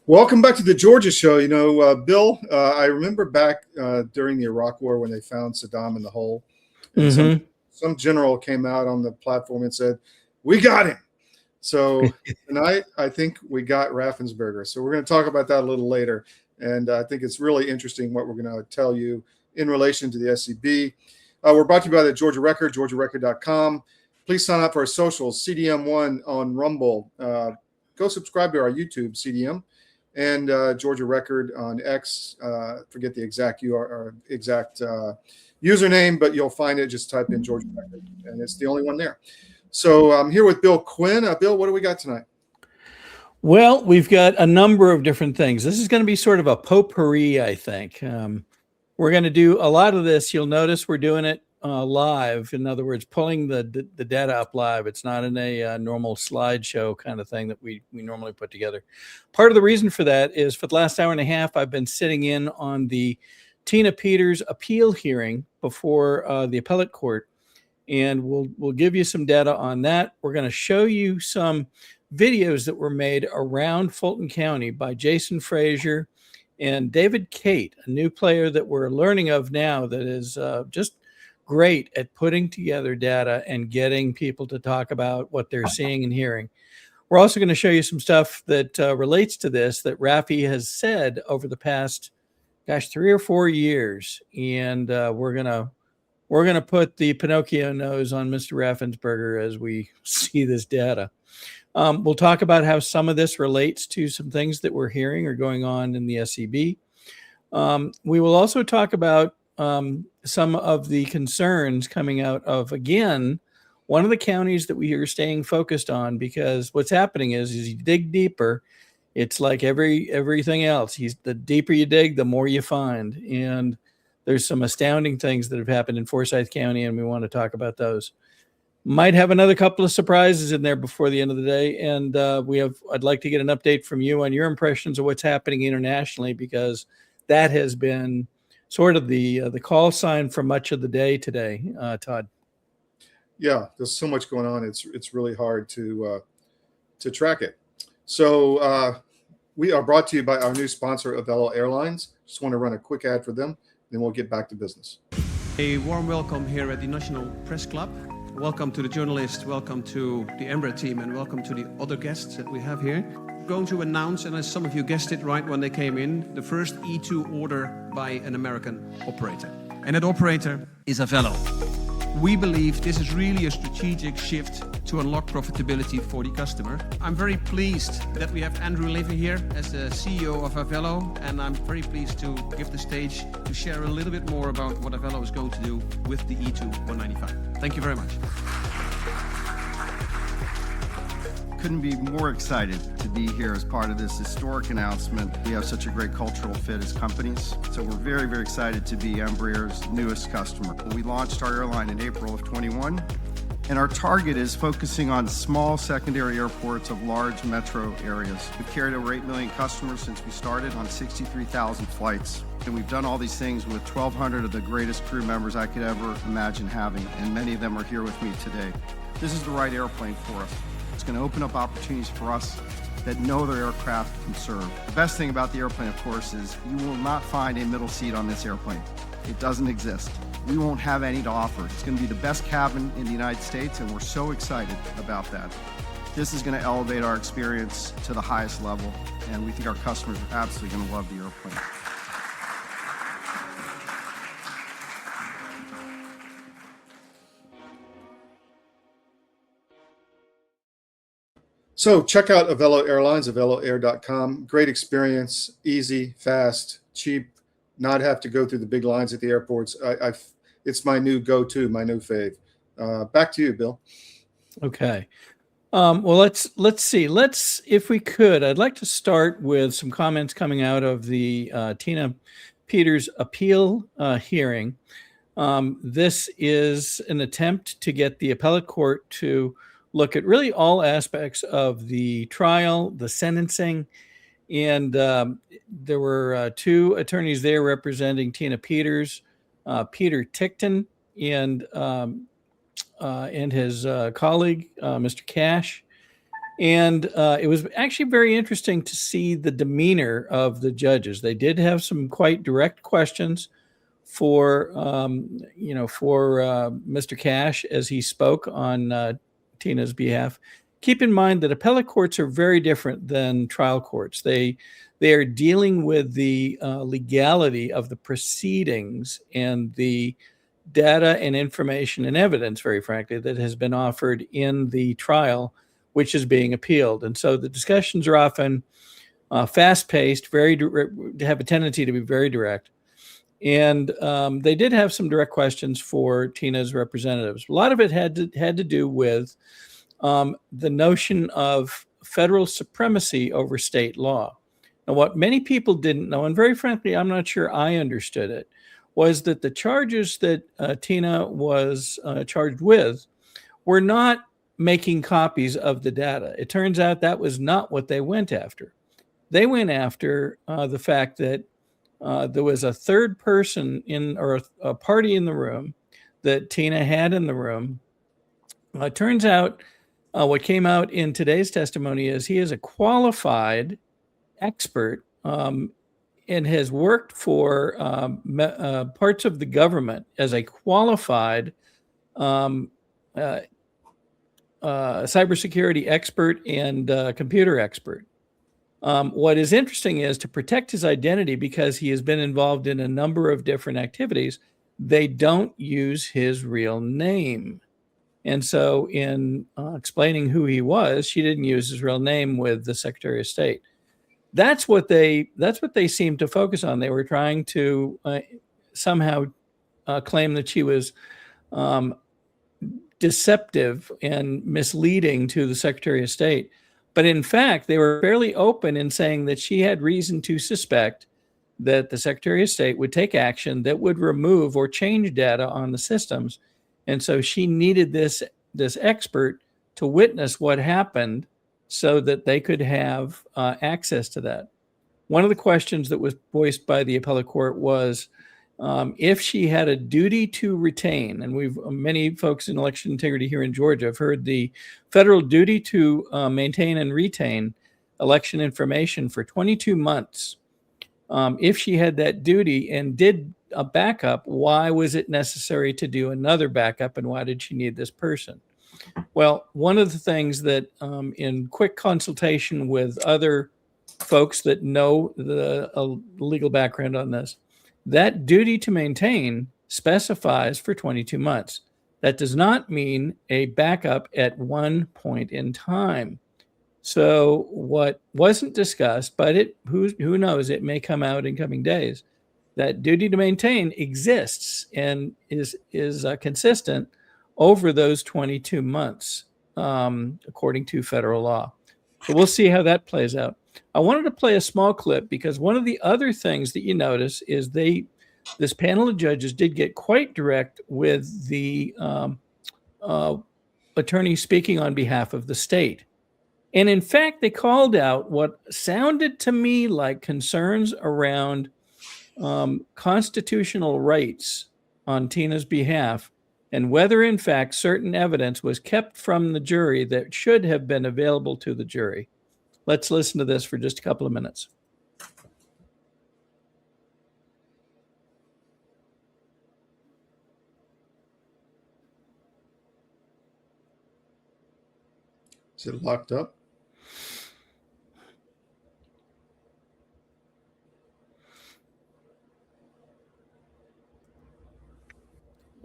Welcome back to the Georgia show. Bill, I remember back during the Iraq War when they found Saddam in the hole, and some general came out on the platform and said, "We got him." So tonight, I think we got Raffensperger. So we're going to talk about that a little later, and I think it's really interesting what we're going to tell you in relation to the SCB. We're brought to you by the Georgia Record, GeorgiaRecord.com. Please sign up for our socials, CDM1 on Rumble. Go subscribe to our YouTube, CDM. And Georgia Record on X. Forget the exact username, but you'll find it. Just type in Georgia Record, and it's the only one there. So I'm here with Bill Quinn. Bill, what do we got tonight? Well, we've got a number of different things. This is going to be sort of a potpourri, I think. We're going to do a lot of this. You'll notice we're doing it live. In other words, pulling the data up live. It's not in a normal slideshow kind of thing that we normally put together. Part of the reason for that is for the last hour and a half, I've been sitting in on the Tina Peters appeal hearing before the appellate court, and we'll give you some data on that. We're going to show you some videos that were made around Fulton County by Jason Frazier and David Kate, a new player that we're learning of now that is just great at putting together data and getting people to talk about what they're seeing and hearing. We're also going to show you some stuff that relates to this that Raffi has said over the past, 3 or 4 years, and we're gonna put the Pinocchio nose on Mr. Raffensperger as we see this data. We'll talk about how some of this relates to some things that we're hearing or going on in the SCB. We will also talk about some of the concerns coming out of, again, one of the counties that we are staying focused on, because what's happening is you dig deeper. It's like everything else. The deeper you dig, the more you find. And there's some astounding things that have happened in Forsyth County, and we want to talk about those. Might have another couple of surprises in there before the end of the day. And I'd like to get an update from you on your impressions of what's happening internationally, because that has been sort of the call sign for much of the day today, Todd. Yeah, there's so much going on. It's really hard to track it. So we are brought to you by our new sponsor, Avelo Airlines. Just want to run a quick ad for them, then we'll get back to business. A warm welcome here at the National Press Club. Welcome to the journalists, welcome to the Embraer team, and welcome to the other guests that we have here. Going to announce, and as some of you guessed it right when they came in, the first E2 order by an American operator. And that operator is Avelo. We believe this is really a strategic shift to unlock profitability for the customer. I'm very pleased that we have Andrew Levy here as the CEO of Avelo, and I'm very pleased to give the stage to share a little bit more about what Avelo is going to do with the E2 195. Thank you very much. Couldn't be more excited to be here as part of this historic announcement. We have such a great cultural fit as companies, so we're very, very excited to be Embraer's newest customer. We launched our airline in April of 21, and our target is focusing on small secondary airports of large metro areas. We've carried over 8 million customers since we started on 63,000 flights. And we've done all these things with 1,200 of the greatest crew members I could ever imagine having, and many of them are here with me today. This is the right airplane for us. It's going to open up opportunities for us that no other aircraft can serve. The best thing about the airplane, of course, is you will not find a middle seat on this airplane. It doesn't exist. We won't have any to offer. It's going to be the best cabin in the United States, and we're so excited about that. This is going to elevate our experience to the highest level, and we think our customers are absolutely going to love the airplane. So check out Avelo Airlines, AveloAir.com. Great experience, easy, fast, cheap, not have to go through the big lines at the airports. It's my new go-to, my new fave. Back to you, Bill. Okay. Well, let's see. If we could, I'd like to start with some comments coming out of the Tina Peters appeal hearing. This is an attempt to get the appellate court to look at really all aspects of the trial, the sentencing, and there were 2 attorneys there representing Tina Peters, Peter Tickton, and his colleague, Mr. Cash. And it was actually very interesting to see the demeanor of the judges. They did have some quite direct questions for Mr. Cash as he spoke on Tina's behalf. Keep in mind that appellate courts are very different than trial courts. They are dealing with the legality of the proceedings and the data and information and evidence, very frankly, that has been offered in the trial, which is being appealed. And so the discussions are often fast-paced, have a tendency to be very direct. And they did have some direct questions for Tina's representatives. A lot of it had to do with the notion of federal supremacy over state law. Now, what many people didn't know, and very frankly, I'm not sure I understood it, was that the charges that Tina was charged with were not making copies of the data. It turns out that was not what they went after. They went after the fact that there was a third person or a party in the room that Tina had in the room. It turns out what came out in today's testimony is he is a qualified expert and has worked for parts of the government as a qualified cybersecurity expert and computer expert. What is interesting is to protect his identity, because he has been involved in a number of different activities, they don't use his real name. And so in explaining who he was, she didn't use his real name with the Secretary of State. That's what they seemed to focus on. They were trying to somehow claim that she was deceptive and misleading to the Secretary of State. But in fact, they were fairly open in saying that she had reason to suspect that the Secretary of State would take action that would remove or change data on the systems. And so she needed this expert to witness what happened so that they could have access to that. One of the questions that was voiced by the appellate court was if she had a duty to retain, and many folks in election integrity here in Georgia have heard the federal duty to maintain and retain election information for 22 months. If she had that duty and did a backup, why was it necessary to do another backup, and why did she need this person? Well, one of the things that in quick consultation with other folks that know the legal background on this, that duty to maintain specifies for 22 months. That does not mean a backup at one point in time. So what wasn't discussed, but who knows, it may come out in coming days, that duty to maintain exists and is consistent over those 22 months, according to federal law. So we'll see how that plays out. I wanted to play a small clip because one of the other things that you notice is this panel of judges did get quite direct with the attorney speaking on behalf of the state. And in fact, they called out what sounded to me like concerns around constitutional rights on Tina's behalf, and whether in fact certain evidence was kept from the jury that should have been available to the jury. Let's listen to this for just a couple of minutes. Is it locked up?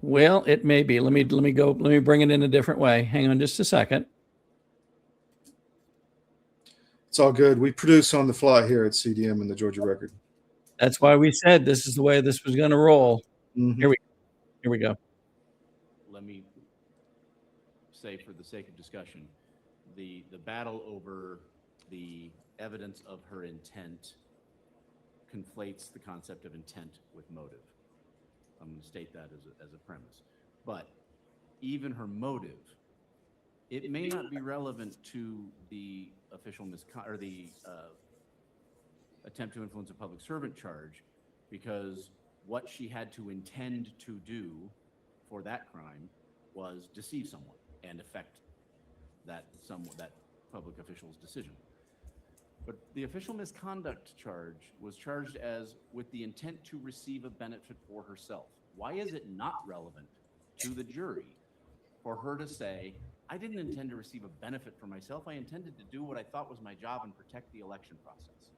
Well, it may be. Let me bring it in a different way. Hang on just a second. It's all good. We produce on the fly here at CDM and the Georgia Record. That's why we said this is the way this was going to roll. Mm-hmm. Here we go. Let me say, for the sake of discussion, the battle over the evidence of her intent conflates the concept of intent with motive. I'm going to state that as a premise. But even her motive, it may not be relevant to the official or the attempt to influence a public servant charge, because what she had to intend to do for that crime was deceive someone and affect that public official's decision. But the official misconduct charge was charged as with the intent to receive a benefit for herself. Why is it not relevant to the jury for her to say, I didn't intend to receive a benefit for myself. I intended to do what I thought was my job and protect the election process.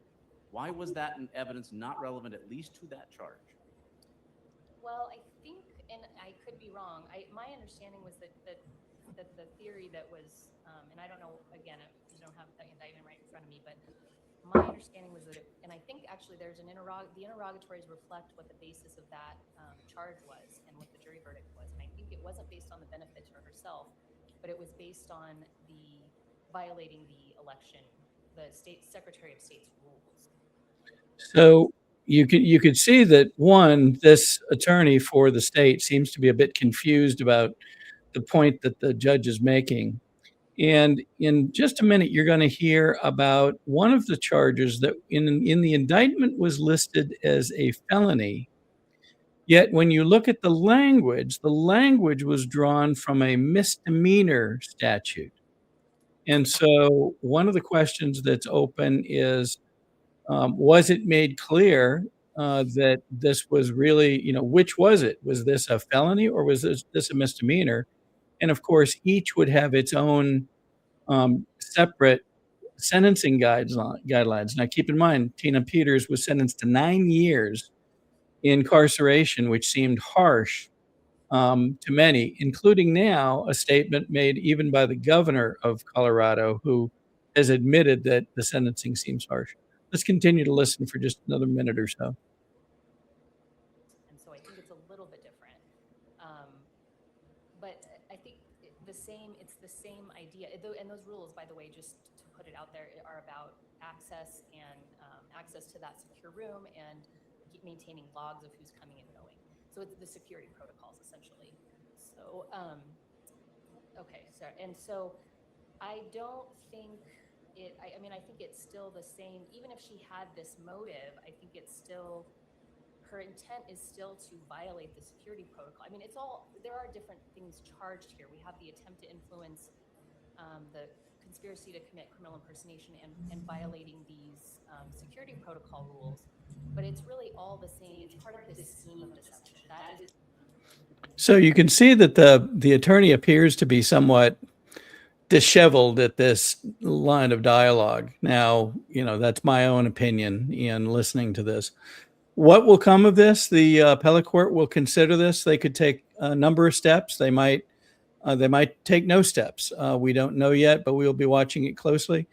Why was that evidence not relevant, at least to that charge? Well, I think, and I could be wrong, my understanding was that the theory that was, and I don't know, again, I don't have the indictment right in front of me, but my understanding was that, and I think actually there's the interrogatories reflect what the basis of that charge was and what the jury verdict was. And I think it wasn't based on the benefit to herself, but it was based on the violating the election, the Secretary of State's rules. So you could see that, one, this attorney for the state seems to be a bit confused about the point that the judge is making. And in just a minute, you're going to hear about one of the charges that in the indictment was listed as a felony. Yet when you look at the language was drawn from a misdemeanor statute. And so one of the questions that's open is, was it made clear that this was really, which was it? Was this a felony or was this a misdemeanor? And of course, each would have its own separate sentencing guidelines. Now, keep in mind, Tina Peters was sentenced to 9 years incarceration, which seemed harsh to many, including now a statement made even by the governor of Colorado, who has admitted that the sentencing seems harsh. Let's continue to listen for just another minute or so. And so I think it's a little bit different. But I think it's the same idea. And those rules, by the way, just to put it out there, are about access and access to that secure room and maintaining logs of who's coming and going. So it's the security protocols, essentially. So, okay, so, and so I don't think I think it's still the same, even if she had this motive, I think it's still, her intent is still to violate the security protocol. I mean, there are different things charged here. We have the attempt to influence, the conspiracy to commit criminal impersonation and violating these security protocol rules. But it's really all the same. It's part of this scheme of deception. So you can see that the attorney appears to be somewhat disheveled at this line of dialogue. Now, that's my own opinion in listening to this. What will come of this? The appellate court will consider this. They could take a number of steps. They might take no steps. We don't know yet, but we'll be watching it closely.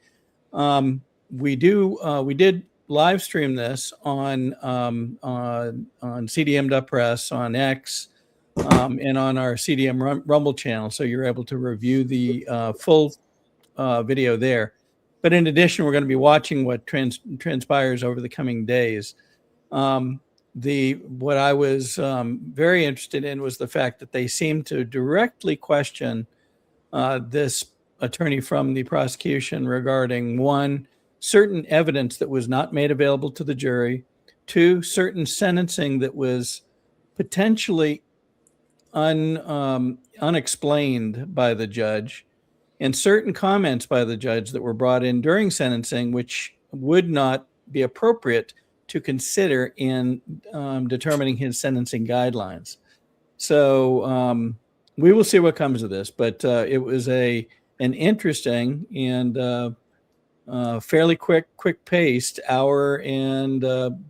We did live stream this on CDM.press, on X, and on our CDM Rumble channel, so you're able to review the full video there. But in addition, we're going to be watching what transpires over the coming days. What I was very interested in was the fact that they seemed to directly question this attorney from the prosecution regarding, one, certain evidence that was not made available to the jury, two, certain sentencing that was potentially unexplained by the judge, and certain comments by the judge that were brought in during sentencing, which would not be appropriate to consider in determining his sentencing guidelines. So we will see what comes of this, but it was an interesting and fairly quick-paced hour, and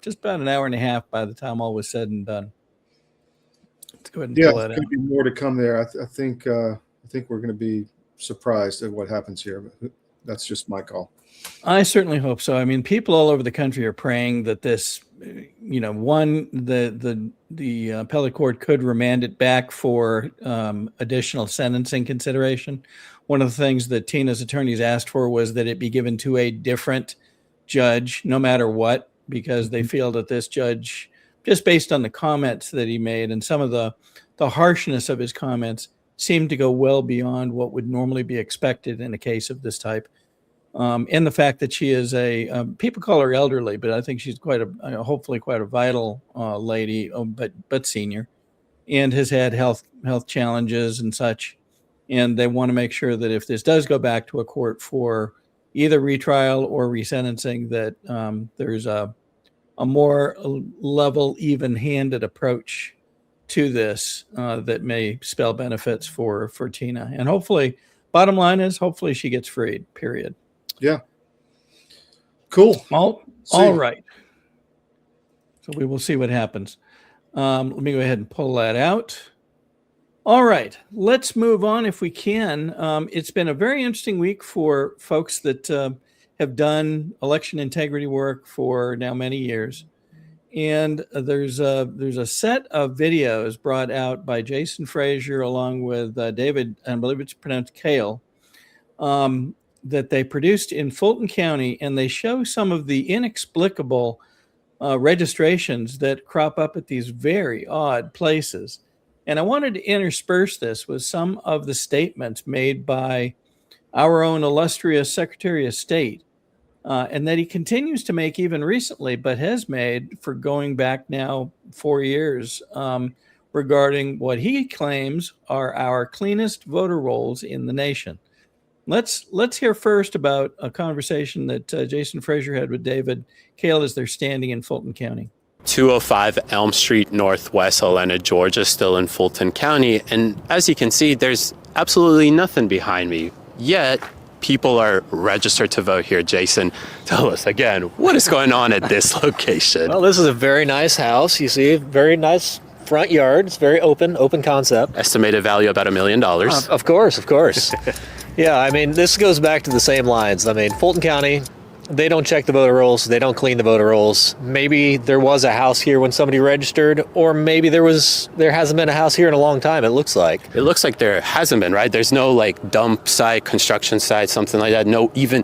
just about an hour and a half by the time all was said and done. Let's go ahead and pull that out. There's going to be more to come there. I think we're going to be surprised at what happens here. But that's just my call. I certainly hope so. I mean, people all over the country are praying that this, the appellate court could remand it back for additional sentencing consideration. One of the things that Tina's attorneys asked for was that it be given to a different judge, no matter what, because they feel that this judge, just based on the comments that he made and some of the harshness of his comments, seemed to go well beyond what would normally be expected in a case of this type. And the fact that she is people call her elderly, but I think she's hopefully quite a vital lady, but senior, and has had health challenges and such. And they want to make sure that if this does go back to a court for either retrial or resentencing, that there's a more level, even-handed approach to this that may spell benefits for Tina. And hopefully, bottom line is, hopefully she gets freed, period. Yeah. Cool. All right. So we will see what happens. Let me go ahead and pull that out. All right, let's move on if we can. It's been a very interesting week for folks that have done election integrity work for now many years. And there's a set of videos brought out by Jason Frazier along with David, I believe it's pronounced Kale, that they produced in Fulton County, and they show some of the inexplicable registrations that crop up at these very odd places. And I wanted to intersperse this with some of the statements made by our own illustrious Secretary of State, and that he continues to make even recently, but has made for going back now 4 years, regarding what he claims are our cleanest voter rolls in the nation. Let's hear first about a conversation that Jason Frazier had with David Kale as they're standing in Fulton County. 205 Elm Street Northwest, Helena, Georgia, still in Fulton County. And as you can see, there's absolutely nothing behind me. Yet, people are registered to vote here. Jason, tell us again, what is going on at this location? Well, this is a very nice house. You see, very nice front yard. It's very open concept. Estimated value about $1 million. Of course. Yeah, I mean, this goes back to the same lines. I mean, Fulton County, they don't check the voter rolls. They don't clean the voter rolls. Maybe there was a house here when somebody registered, or maybe there hasn't been a house here in a long time, it looks like. It looks like there hasn't been, right? There's no like dump site, construction site, something like that. No, even,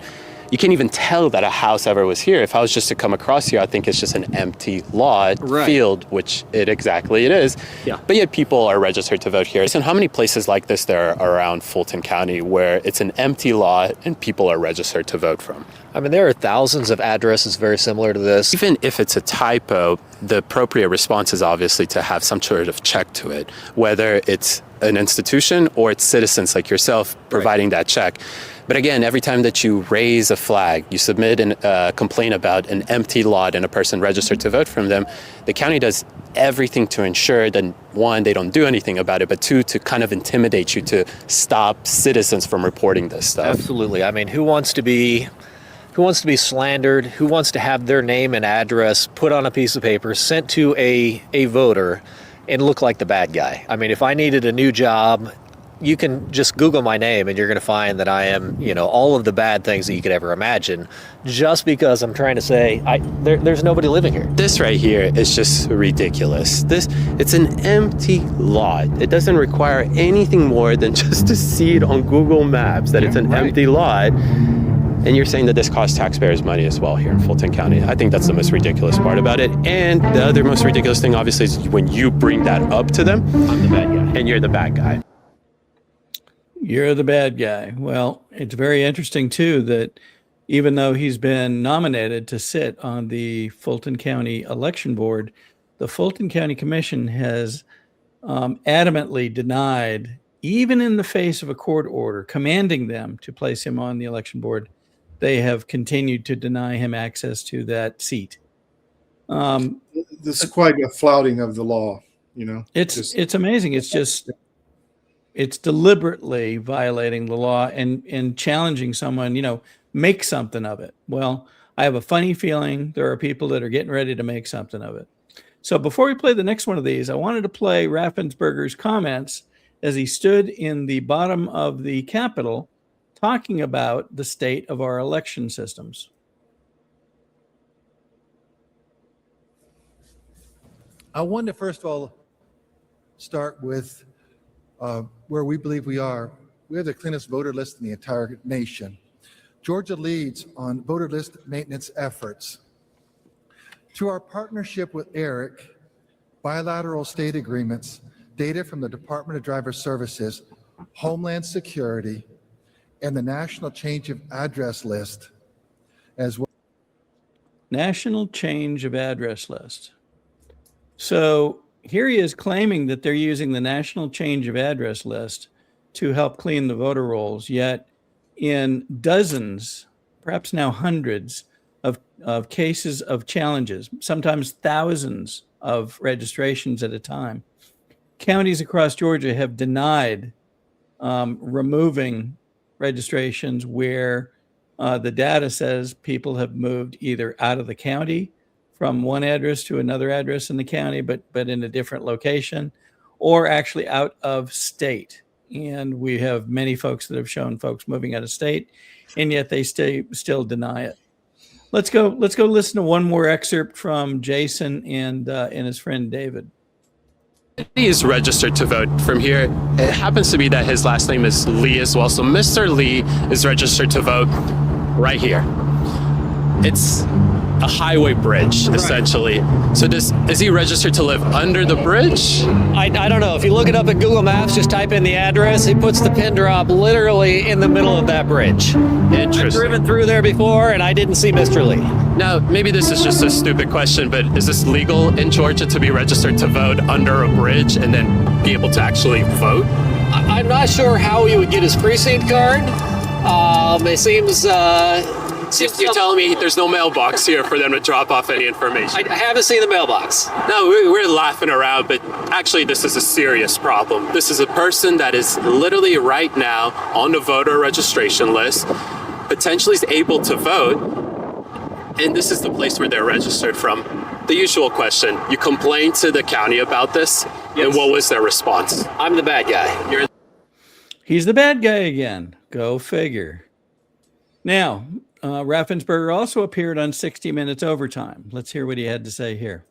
you can't even tell that a house ever was here. If I was just to come across here, I think it's just an empty lot, field, which it is. Yeah. But yet people are registered to vote here. So how many places like this there are around Fulton County where it's an empty lot and people are registered to vote from? I mean, there are thousands of addresses very similar to this. Even if it's a typo, the appropriate response is obviously to have some sort of check to it, whether it's an institution or it's citizens like yourself providing that check. But again, every time that you raise a flag, you submit a complaint about an empty lot and a person registered to vote from them, the county does everything to ensure that, one, they don't do anything about it, but two, to kind of intimidate you to stop citizens from reporting this stuff. Absolutely. I mean, who wants to be slandered? Who wants to have their name and address put on a piece of paper, sent to a voter, and look like the bad guy? I mean, if I needed a new job, you can just Google my name and you're going to find that I am, all of the bad things that you could ever imagine, just because I'm trying to say there's nobody living here. This right here is just ridiculous. It's an empty lot. It doesn't require anything more than just to see it on Google Maps that it's an empty lot. And you're saying that this costs taxpayers money as well here in Fulton County. I think that's the most ridiculous part about it. And the other most ridiculous thing, obviously, is when you bring that up to them, I'm the bad guy. And you're the bad guy. You're the bad guy. Well, it's very interesting, too, that even though he's been nominated to sit on the Fulton County Election Board, the Fulton County Commission has adamantly denied, even in the face of a court order commanding them to place him on the election board, they have continued to deny him access to that seat. This is quite a flouting of the law, It's amazing. It's deliberately violating the law and challenging someone, make something of it. Well, I have a funny feeling there are people that are getting ready to make something of it. So before we play the next one of these, I wanted to play Raffensperger's comments as he stood in the bottom of the Capitol talking about the state of our election systems. I wanted to first of all start with where we believe we are. We have the cleanest voter list in the entire nation. Georgia leads on voter list maintenance efforts. Through our partnership with ERIC, bilateral state agreements, data from the Department of Driver Services, Homeland Security, and the National Change of Address List, as well. National Change of Address List. So here he is claiming that they're using the National Change of Address List to help clean the voter rolls, yet in dozens, perhaps now hundreds of cases of challenges, sometimes thousands of registrations at a time. Counties across Georgia have denied removing registrations where the data says people have moved either out of the county from one address to another address in the county, but in a different location, or actually out of state. And we have many folks that have shown folks moving out of state, and yet they still deny it. Let's go listen to one more excerpt from Jason and his friend David. He is registered to vote from here. It happens to be that his last name is Lee as well. So Mr. Lee is registered to vote right here. It's a highway bridge, essentially. So is he registered to live under the bridge? I don't know. If you look it up at Google Maps, just type in the address, he puts the pin drop literally in the middle of that bridge. Interesting. I've driven through there before, and I didn't see Mr. Lee. Now, maybe this is just a stupid question, but is this legal in Georgia to be registered to vote under a bridge and then be able to actually vote? I'm not sure how he would get his precinct card. It seems... You're telling me there's no mailbox here for them to drop off any information? I haven't seen the mailbox. No, we're laughing around, but actually this is a serious problem. This is a person that is literally right now on the voter registration list, potentially is able to vote, and this is the place where they're registered from. The usual question, you complained to the county about this, Yes. and what was their response? I'm the bad guy. He's the bad guy again. Go figure. Now, Raffensperger also appeared on 60 Minutes Overtime. Let's hear what he had to say here.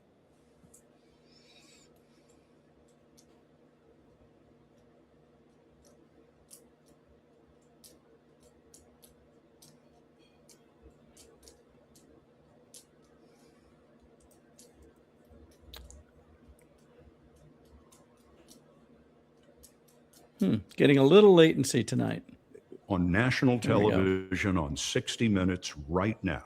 Getting a little latency tonight. On national television on 60 Minutes right now,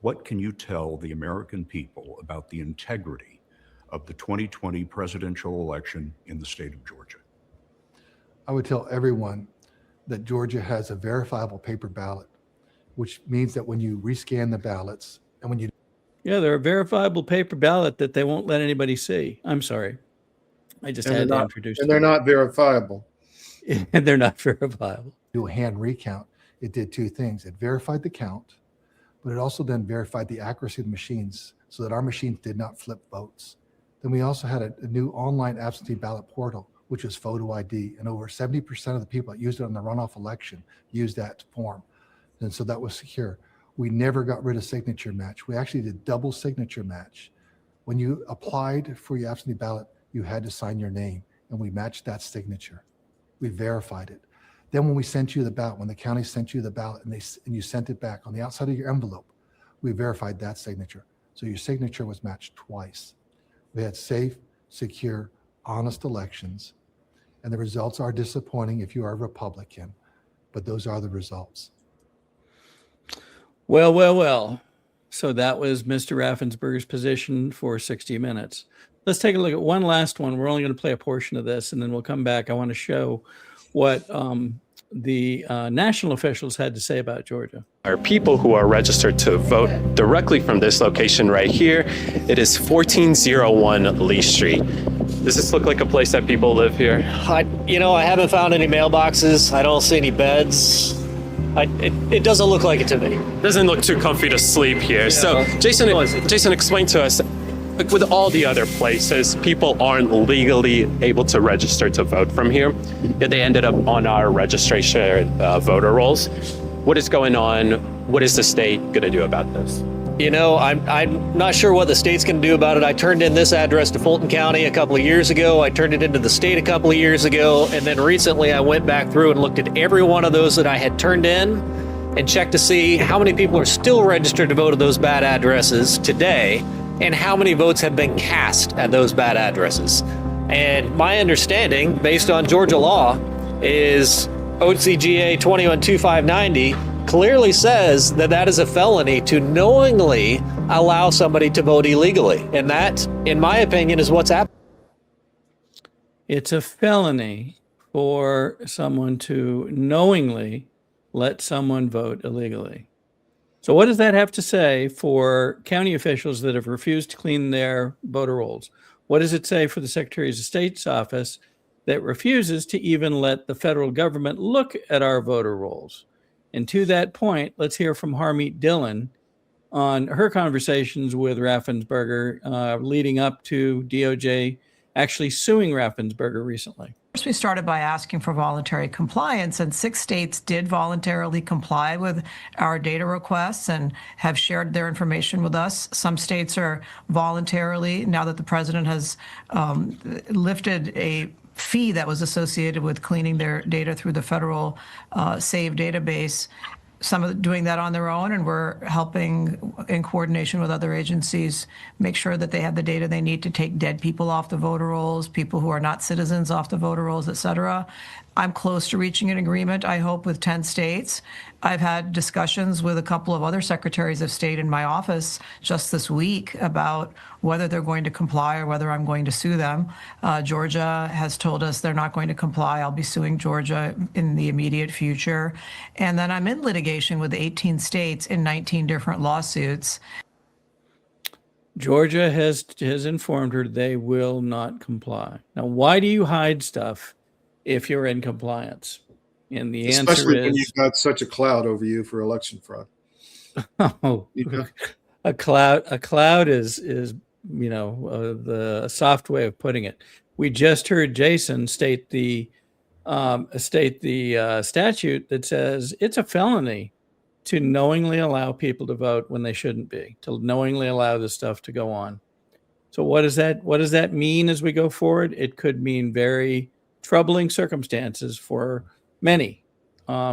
what can you tell the American people about the integrity of the 2020 presidential election in the state of Georgia? I would tell everyone that Georgia has a verifiable paper ballot, which means that when you rescan the ballots and when you... Yeah, they're a verifiable paper ballot that they won't let anybody see. I'm sorry. I just had to introduce them. And they're not verifiable. And they're not verifiable. Do a hand recount. It did two things. It verified the count, but it also then verified the accuracy of the machines so that our machines did not flip votes. Then we also had a new online absentee ballot portal, which is photo ID, and over 70% of the people that used it on the runoff election used that form. And so that was secure. We never got rid of signature match. We actually did double signature match. When you applied for your absentee ballot, you had to sign your name, and we matched that signature. We verified it. Then when we sent you the ballot, when the county sent you the ballot and you sent it back on the outside of your envelope, we verified that signature. So your signature was matched twice. We had safe, secure, honest elections, and the results are disappointing if you are a Republican, but those are the results. Well. So that was Mr. Raffensperger's position for 60 Minutes. Let's take a look at one last one. We're only going to play a portion of this, and then we'll come back. I want to show what the national officials had to say about Georgia. Are people who are registered to vote directly from this location right here. It is 1401 Lee Street. Does this look like a place that people live here? I haven't found any mailboxes. I don't see any beds. It doesn't look like it to me. Doesn't look too comfy to sleep here. So Jason, explain to us, like with all the other places, people aren't legally able to register to vote from here. Yet they ended up on our registration voter rolls. What is going on? What is the state going to do about this? I'm not sure what the state's going to do about it. I turned in this address to Fulton County a couple of years ago. I turned it into the state a couple of years ago. And then recently I went back through and looked at every one of those that I had turned in and checked to see how many people are still registered to vote at those bad addresses today and how many votes have been cast at those bad addresses. And my understanding, based on Georgia law, is OCGA 212590 clearly says that is a felony to knowingly allow somebody to vote illegally. And that, in my opinion, is what's happening. It's a felony for someone to knowingly let someone vote illegally. So what does that have to say for county officials that have refused to clean their voter rolls? What does it say for the Secretary of State's office that refuses to even let the federal government look at our voter rolls? And to that point, let's hear from Harmeet Dillon on her conversations with Raffensperger leading up to DOJ actually suing Raffensperger recently. First, we started by asking for voluntary compliance, and 6 states did voluntarily comply with our data requests and have shared their information with us. Some states are voluntarily, now that the president has lifted a fee that was associated with cleaning their data through the federal SAVE database, some of doing that on their own, and we're helping in coordination with other agencies make sure that they have the data they need to take dead people off the voter rolls, people who are not citizens off the voter rolls, et cetera. I'm close to reaching an agreement, I hope, with 10 states. I've had discussions with a couple of other secretaries of state in my office just this week about whether they're going to comply or whether I'm going to sue them. Georgia has told us they're not going to comply. I'll be suing Georgia in the immediate future. And then I'm in litigation with 18 states in 19 different lawsuits. Georgia has informed her they will not comply. Now, why do you hide stuff if you're in compliance? And the answer Especially is, when you've got such a cloud over you for election fraud. oh, a cloud is the soft way of putting it. We just heard Jason state the statute that says it's a felony to knowingly allow people to vote when they shouldn't be, to knowingly allow this stuff to go on. So what does that mean as we go forward? It could mean very troubling circumstances for many,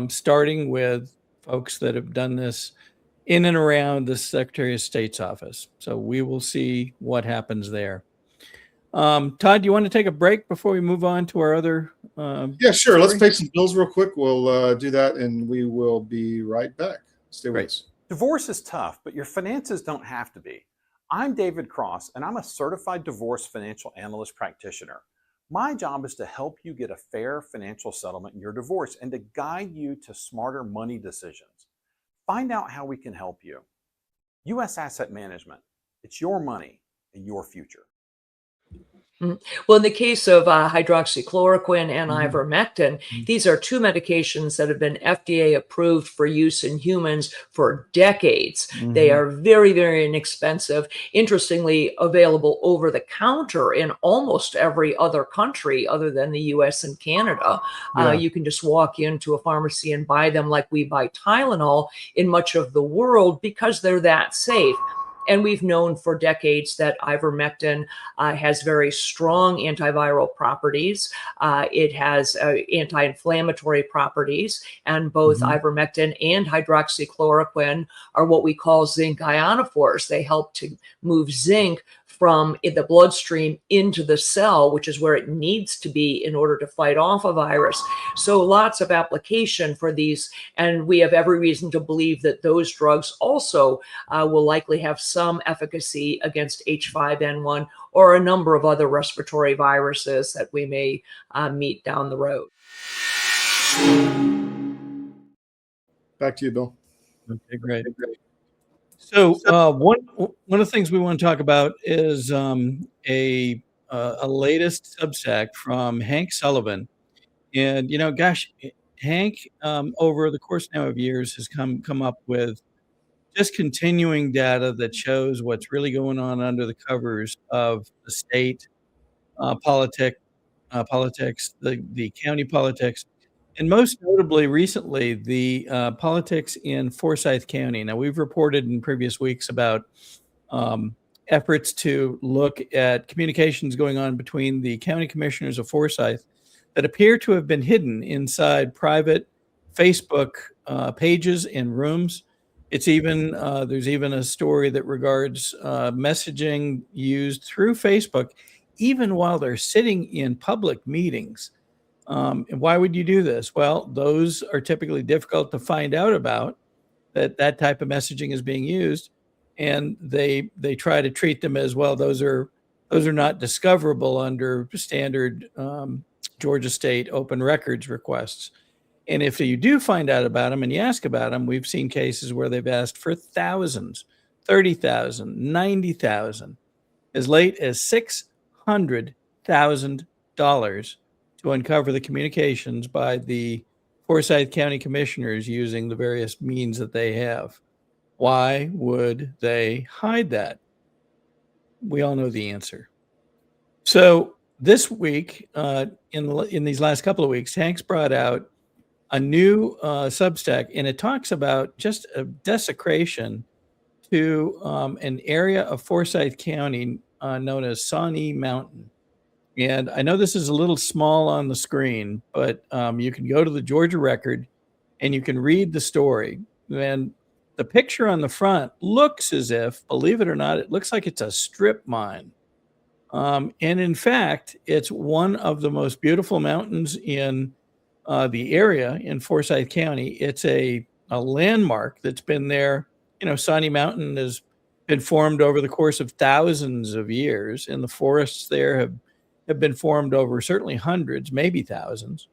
starting with folks that have done this in and around the Secretary of State's office. So we will see what happens there. Todd, do you want to take a break before we move on to our other? Yeah, sure. Let's pay some bills real quick. We'll do that, and we will be right back. Stay with us. Divorce is tough, but your finances don't have to be. I'm David Cross, and I'm a certified divorce financial analyst practitioner. My job is to help you get a fair financial settlement in your divorce and to guide you to smarter money decisions. Find out how we can help you. U.S. Asset Management. It's your money and your future. Well, in the case of hydroxychloroquine and ivermectin, these are 2 medications that have been FDA approved for use in humans for decades. They are very, very inexpensive. Interestingly, available over the counter in almost every other country other than the US and Canada. You can just walk into a pharmacy and buy them like we buy Tylenol in much of the world because they're that safe. And we've known for decades that ivermectin has very strong antiviral properties. It has anti-inflammatory properties, and both ivermectin and hydroxychloroquine are what we call zinc ionophores. They help to move zinc from the bloodstream into the cell, which is where it needs to be in order to fight off a virus. So lots of application for these, and we have every reason to believe that those drugs also will likely have some efficacy against H5N1 or a number of other respiratory viruses that we may meet down the road. Back to you, Bill. Okay, great. So one of the things we want to talk about is a latest Substack from Hank Sullivan, and gosh, Hank over the course now of years has come up with just continuing data that shows what's really going on under the covers of the state politics, the county politics. And most notably recently, the politics in Forsyth County. Now, we've reported in previous weeks about efforts to look at communications going on between the county commissioners of Forsyth that appear to have been hidden inside private Facebook pages and rooms. It's even there's even a story that regards messaging used through Facebook, even while they're sitting in public meetings. And why would you do this? Well, those are typically difficult to find out about, that type of messaging is being used, and they try to treat them as, well, those are not discoverable under standard Georgia State open records requests. And if you do find out about them and you ask about them, we've seen cases where they've asked for thousands, 30,000, 90,000, as late as $600,000 to uncover the communications by the Forsyth County commissioners using the various means that they have. Why would they hide that? We all know the answer. So this week, in these last couple of weeks, Hank's brought out a new Substack, and it talks about just a desecration to an area of Forsyth County known as Sawney Mountain. And I know this is a little small on the screen, but you can go to the Georgia Record and you can read the story. And the picture on the front looks as if, believe it or not, it looks like it's a strip mine. And in fact, it's one of the most beautiful mountains in the area in Forsyth County. It's a landmark that's been there. You know, Sawney Mountain has been formed over the course of thousands of years, and the forests there have been formed over certainly hundreds, maybe thousands.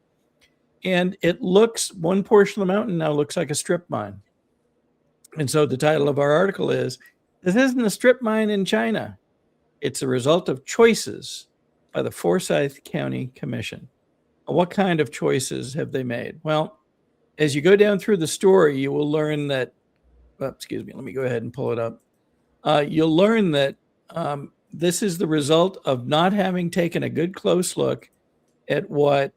And it looks, one portion of the mountain now looks like a strip mine. And so the title of our article is, "This isn't a strip mine in China. It's a result of choices by the Forsyth County Commission." What kind of choices have they made? Well, as you go down through the story, you will learn that, excuse me, let me go ahead and pull it up. You'll learn that this is the result of not having taken a good close look at what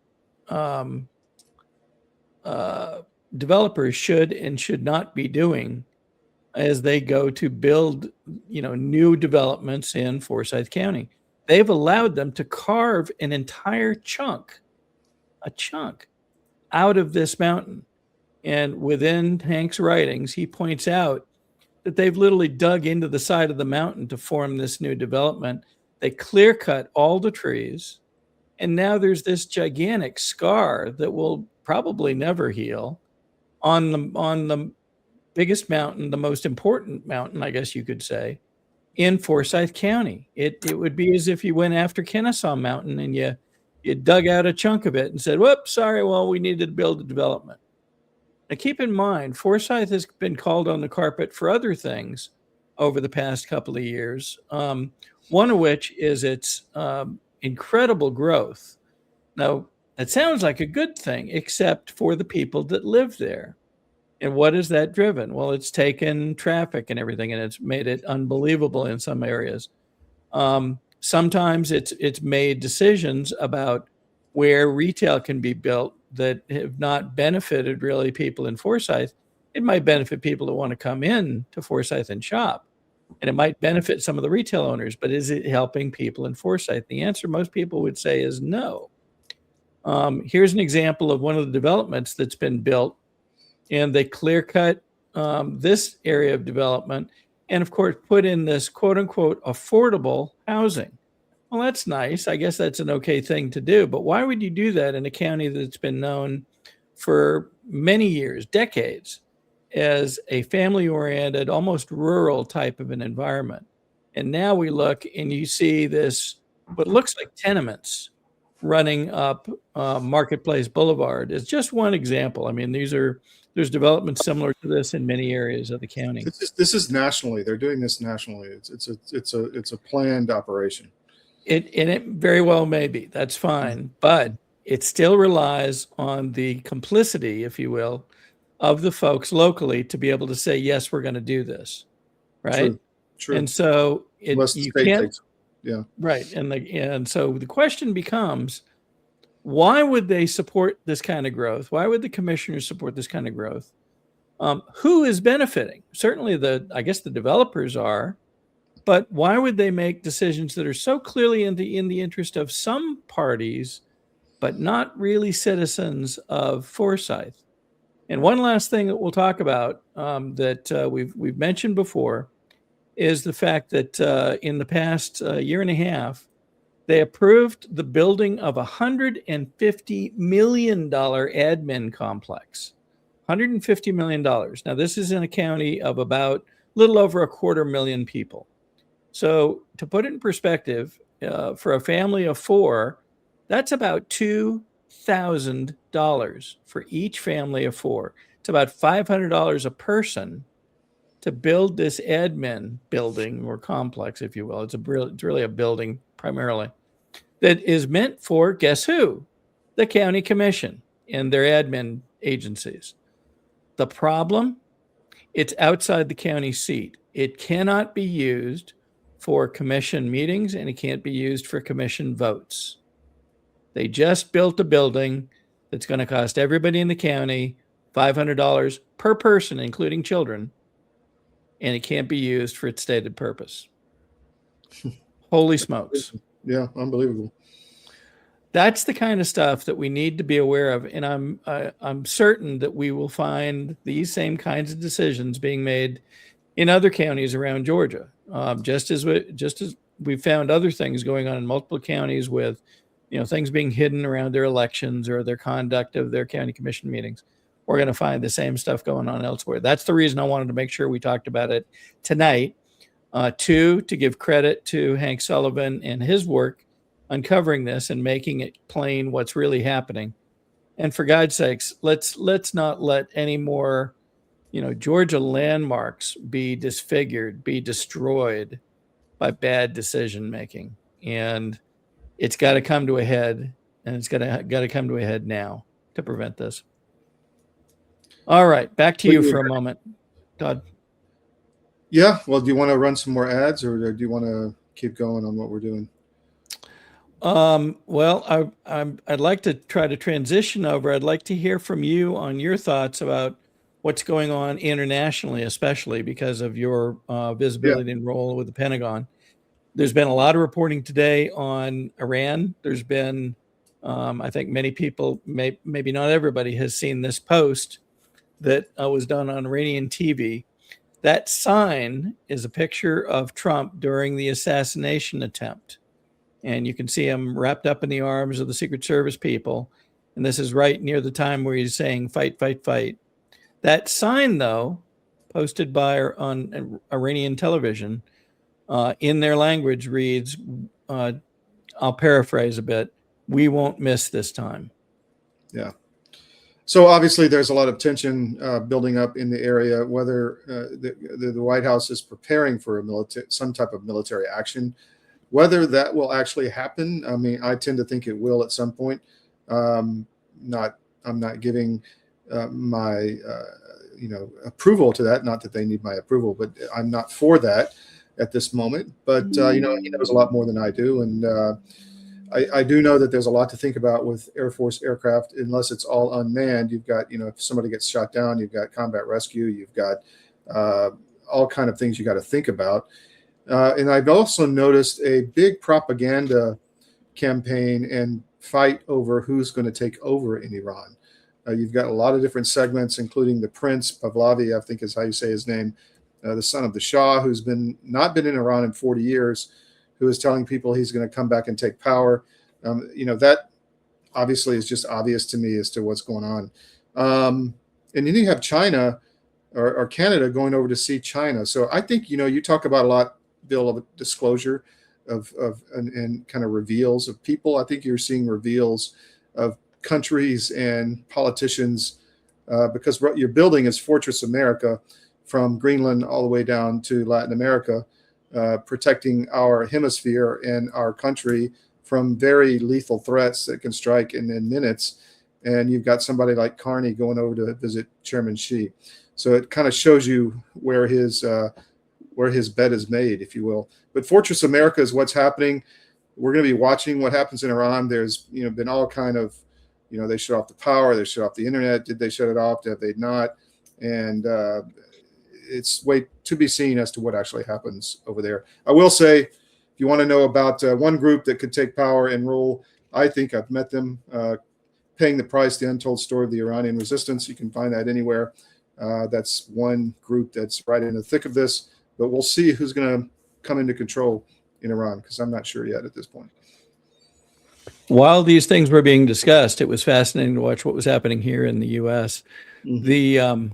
developers should and should not be doing as they go to build, new developments in Forsyth County. They've allowed them to carve an entire chunk out of this mountain. And within Hank's writings, he points out that they've literally dug into the side of the mountain to form this new development. They clear cut all the trees. And now there's this gigantic scar that will probably never heal on the biggest mountain, the most important mountain, I guess you could say, in Forsyth County. It would be as if you went after Kennesaw Mountain and you dug out a chunk of it and said, whoops, sorry, well, we needed to build a development. Now, keep in mind, Forsyth has been called on the carpet for other things over the past couple of years, one of which is its incredible growth. Now, that sounds like a good thing, except for the people that live there. And what has that driven? Well, it's taken traffic and everything, and it's made it unbelievable in some areas. Sometimes it's made decisions about where retail can be built that have not benefited really people in Forsyth. It might benefit people that want to come in to Forsyth and shop, and it might benefit some of the retail owners, but is it helping people in Forsyth? The answer most people would say is no. Here's an example of one of the developments that's been built, and they clear cut this area of development and, of course, put in this quote unquote affordable housing. Well, that's nice. I guess that's an okay thing to do. But why would you do that in a county that's been known for many years, decades, as a family-oriented, almost rural type of an environment? And now we look and you see this, what looks like tenements running up Marketplace Boulevard. It's just one example. I mean, there's developments similar to this in many areas of the county. This is nationally. They're doing this nationally. It's a planned operation. It very well may be. That's fine. But it still relies on the complicity, if you will, of the folks locally to be able to say, yes, we're going to do this. Right. True. And so you can't. Yeah. Right. And so the question becomes, why would they support this kind of growth? Why would the commissioners support this kind of growth? Who is benefiting? Certainly I guess the developers are. But why would they make decisions that are so clearly in the interest of some parties, but not really citizens of Forsyth? And one last thing that we'll talk about that we've mentioned before is the fact that in the past year and a half, they approved the building of a $150 million admin complex. $150 million. Now, this is in a county of about a little over 250,000 people. So to put it in perspective, for a family of 4, that's about 2 $8,000 for each family of 4. It's about $500 a person to build this admin building or complex, if you will. It's really a building primarily that is meant for, guess who? The county commission and their admin agencies. The problem? It's outside the county seat. It cannot be used for commission meetings, and it can't be used for commission votes. They just built a building that's going to cost everybody in the county $500 per person, including children, and it can't be used for its stated purpose. Holy smokes. Yeah, unbelievable. That's the kind of stuff that we need to be aware of, and I'm certain that we will find these same kinds of decisions being made in other counties around Georgia, just as we found other things going on in multiple counties with, things being hidden around their elections or their conduct of their county commission meetings. We're going to find the same stuff going on elsewhere. That's the reason I wanted to make sure we talked about it tonight. 2, to give credit to Hank Sullivan and his work uncovering this and making it plain what's really happening. And for God's sakes, let's not let any more, Georgia landmarks be disfigured, be destroyed by bad decision making. And it's got to come to a head, and it's got to come to a head now to prevent this. All right, back to you for a moment, Todd. Yeah, well, do you want to run some more ads, or do you want to keep going on what we're doing? Well, I'd like to try to transition over. I'd like to hear from you on your thoughts about what's going on internationally, especially because of your visibility and role with the Pentagon. There's been a lot of reporting today on Iran. There's been, I think many people, maybe not everybody, has seen this post that was done on Iranian TV. That sign is a picture of Trump during the assassination attempt. And you can see him wrapped up in the arms of the Secret Service people. And this is right near the time where he's saying, fight, fight, fight. That sign, though, posted on Iranian television, in their language reads, I'll paraphrase a bit, "We won't miss this time." Yeah. So obviously there's a lot of tension building up in the area, whether the White House is preparing for some type of military action. Whether that will actually happen, I mean, I tend to think it will at some point. I'm not giving my approval to that. Not that they need my approval, but I'm not for that at this moment. But he knows a lot more than I do, and I do know that there's a lot to think about with Air Force aircraft. Unless it's all unmanned, you've got if somebody gets shot down, you've got combat rescue, you've got all kind of things you got to think about. And I've also noticed a big propaganda campaign and fight over who's going to take over in Iran. You've got a lot of different segments, including the Prince Pahlavi, I think is how you say his name, the son of the Shah, who's not been in Iran in 40 years, who is telling people he's going to come back and take power. That obviously is just obvious to me as to what's going on. And then you have China or Canada going over to see China. So I think, you talk about a lot, Bill, of disclosure and kind of reveals of people. I think you're seeing reveals of countries and politicians because what you're building is Fortress America from Greenland all the way down to Latin America, protecting our hemisphere and our country from very lethal threats that can strike in minutes. And you've got somebody like Carney going over to visit Chairman Xi. So it kind of shows you where his bed is made, if you will. But Fortress America is what's happening. We're going to be watching what happens in Iran. There's been all kind of, they shut off the power, they shut off the internet. Did they shut it off? Did they not? And it's to be seen as to what actually happens over there. I will say, if you want to know about one group that could take power and rule, I think I've met them. Paying the Price, The Untold Story of the Iranian Resistance. You can find that anywhere. That's one group that's right in the thick of this. But we'll see who's going to come into control in Iran, because I'm not sure yet at this point. While these things were being discussed, it was fascinating to watch what was happening here in the U.S. Mm-hmm.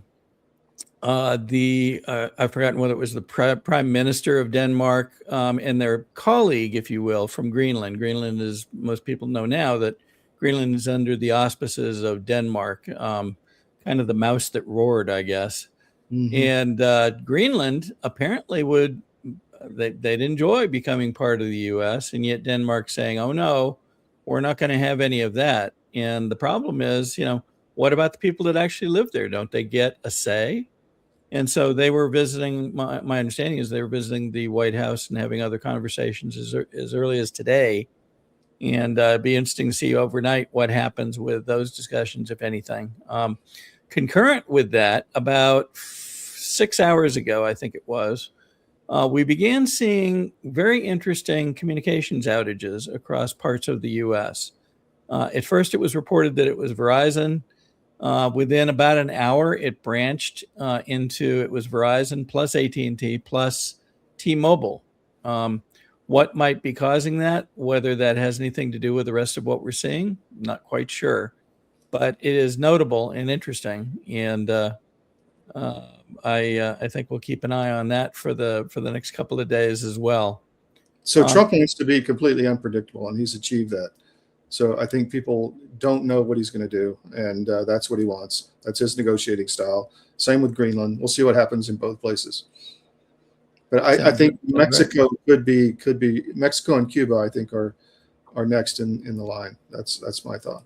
I've forgotten whether it was the Prime Minister of Denmark and their colleague, if you will, from Greenland. Greenland, as most people know now, that Greenland is under the auspices of Denmark, kind of the mouse that roared, I guess. And Greenland apparently they'd enjoy becoming part of the U.S., and yet Denmark's saying, oh, no, we're not going to have any of that. And the problem is, what about the people that actually live there? Don't they get a say? And so they were visiting, my understanding is they were visiting the White House and having other conversations as early as today. And it'd be interesting to see overnight what happens with those discussions, if anything. Concurrent with that, about 6 hours ago, I think it was, we began seeing very interesting communications outages across parts of the U.S. At first, it was reported that it was Verizon. Within about an hour, it branched into it was Verizon plus AT&T plus T-Mobile. What might be causing that, whether that has anything to do with the rest of what we're seeing, I'm not quite sure. But it is notable and interesting, and I think we'll keep an eye on that for the next couple of days as well. So Trump wants to be completely unpredictable, and he's achieved that. So I think people don't know what he's going to do, and that's what he wants. That's his negotiating style. Same with Greenland. We'll see what happens in both places. But I think Mexico could be Mexico and Cuba. I think are next in the line. That's my thought.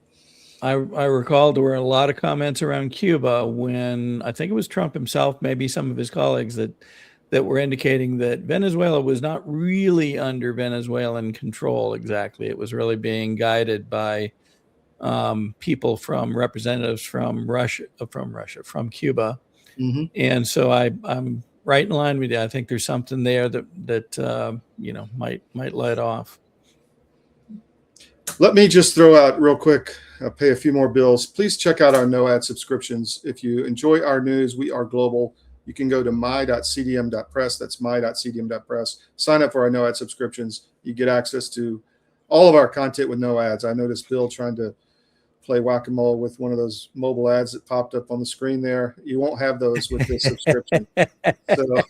I recall there were a lot of comments around Cuba when I think it was Trump himself, maybe some of his colleagues that were indicating that Venezuela was not really under Venezuelan control exactly. It was really being guided by people representatives from Cuba. And so I'm right in line with you. I think there's something there that might light off. Let me just throw out real quick, pay a few more bills. Please check out our no ad subscriptions. If you enjoy our news, we are global. You can go to my.cdm.press. That's my.cdm.press. Sign up for our no ad subscriptions. You get access to all of our content with no ads. I noticed Bill trying to play whack-a-mole with one of those mobile ads that popped up on the screen there. You won't have those with this subscription. So